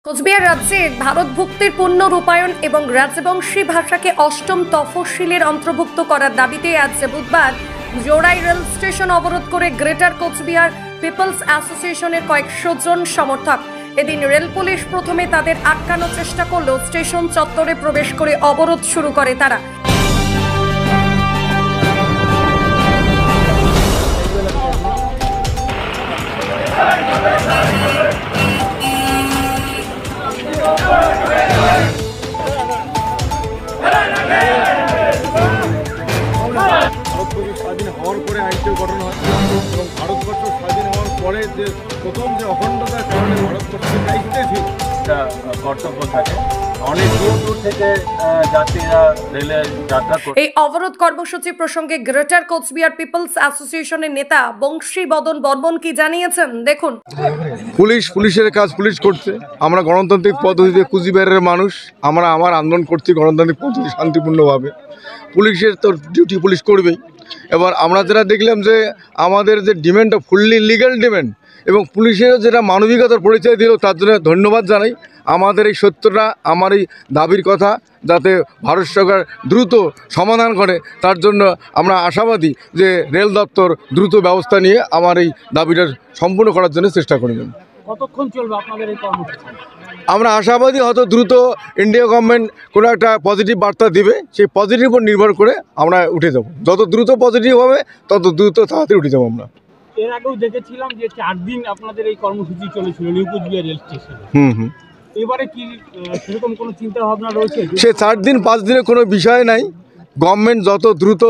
কোচবিহার রাজ্যে ভারতভুক্তির পূর্ণ রূপায়ণ এবং রাজবংশী ভাষাকে অষ্টম তফসিলের অন্তর্ভুক্ত করার দাবিতে আজ বুধবার জোড়াই রেল স্টেশন অবরোধ করে গ্রেটার কোচবিহার পিপলস অ্যাসোসিয়েশনের কয়েকশো জন সমর্থক। এদিন রেল পুলিশ প্রথমে তাদের আটকানোর চেষ্টা করলেও স্টেশন চত্বরে প্রবেশ করে অবরোধ শুরু করে তারা। স্বাধীন হওয়ার পরে আইনটিও গঠন হয় এবং ভারতবর্ষ স্বাধীন হওয়ার পরে যে প্রথম যে অখণ্ডতার কারণে ভারতবর্ষের দায়িত্বে ছিল একটা কর্তব্য থাকে। অনেক দূর দূর থেকে যাত্রীরা রেলে যাত্রা করে। এই অবরোধ কর্মসূচি প্রসঙ্গে গ্রেটার কোচবিহার পিপলস অ্যাসোসিয়েশনের নেতা বংশী বদন বর্মন কি জানিয়েছেন দেখুন। পুলিশের কাজ পুলিশ করছে, আমরা গণতান্ত্রিক পদ্ধতিতে কুচবিহারের মানুষ, আমরা আমার আন্দোলন করছি গণতান্ত্রিক পদ্ধতি শান্তিপূর্ণভাবে। পুলিশের তো ডিউটি পুলিশ করবেই। এবার আমরা যেটা দেখলাম যে আমাদের যে ডিমান্ডটা ফুললি লিগ্যাল ডিমান্ড এবং পুলিশেরও যেটা মানবিকতার পরিচয় দিল তার জন্য ধন্যবাদ জানাই। আমাদের এই সত্যটা, আমার এই দাবির কথা যাতে ভারত সরকার দ্রুত সমাধান করে তার জন্য আমরা আশাবাদী যে রেল দপ্তর দ্রুত ব্যবস্থা নিয়ে আমার এই দাবিটা সম্পূর্ণ করার জন্য চেষ্টা করবেন। কতক্ষণ চলবে আপনাদের এই কর্মসূচি? আমরা আশাবাদী হয়তো দ্রুত ইন্ডিয়া গভর্নমেন্ট কোনো একটা পজিটিভ বার্তা দিবে, সেই পজিটিভ উপর নির্ভর করে আমরা উঠে যাব। যত দ্রুত পজিটিভ হবে তত দ্রুত তাড়াতাড়ি উঠে যাবো আমরা। এর আগেও দেখেছিলাম যে 4 দিন আপনাদের এই কর্মসূচি চলেছিল নিউ কোচবিহার রেল স্টেশনে। এবারে কি সেরকম কোনো চিন্তা ভাবনা রয়েছে? সে 4 দিন 5 দিনের কোনো বিষয় নাই। গভর্নমেন্ট যত দ্রুত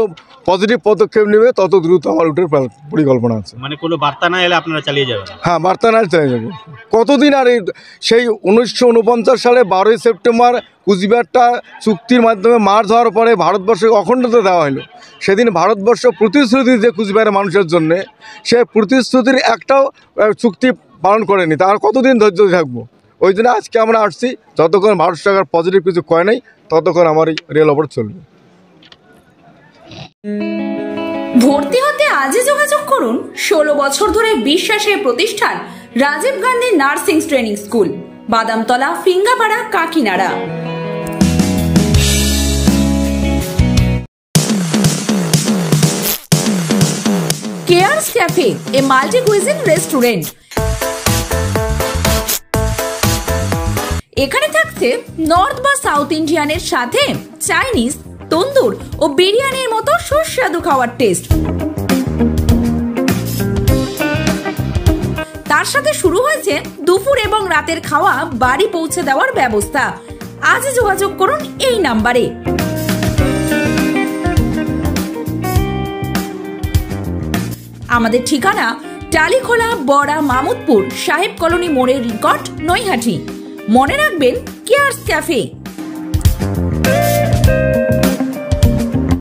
পজিটিভ পদক্ষেপ নেবে তত দ্রুত আমার উঠার পরিকল্পনা আছে। মানে কোনো বার্তা না এলে আপনারা চালিয়ে যাবেন? হ্যাঁ, বার্তা না চালিয়ে যাবো। কতদিন আর সেই 1949 সালে 12ই সেপ্টেম্বর কুচবিহারটা চুক্তির মাধ্যমে মার্চ হওয়ার পরে ভারতবর্ষকে অখণ্ডতা দেওয়া হলো। সেদিন ভারতবর্ষ প্রতিশ্রুতি যে কুচবিহারের মানুষের জন্যে, সে প্রতিশ্রুতির একটাও চুক্তি পালন করেনি। তার কতদিন ধৈর্য থাকবো? ওই জন্য আজকে আমরা আসছি, যতক্ষণ ভারত সরকার পজিটিভ কিছু কয় নাই ততক্ষণ আমার এই রেল অবরোধ চলবে। ভর্তি হতে আজই যোগাযোগ করুন 16 বছর ধরে বিশ্বাসের প্রতিষ্ঠান Rajiv Gandhi nursing training school, Badamtala, Fingapara, Kakinara. Cares cafe, a multi cuisine restaurant. এখানে থাকছে নর্থ বা সাউথ ইন্ডিয়ানের সাথে চাইনিজ, তন্দুর ও বিরিয়ানির মতো সুস্বাদু খাওয়ার টেস্ট। তার সাথে শুরু হয়েছে দুপুর এবং রাতের খাওয়া বাড়ি পৌঁছে দেওয়ার ব্যবস্থা। আজই যোগাযোগ করুন এই নাম্বারে। আমাদের ঠিকানা টালিখোলা, বড়া, মামুদপুর, সাহেব কলোনি মোড়ের নিকট, নৈহাটি। মনে রাখবেন কেয়ারস ক্যাফে।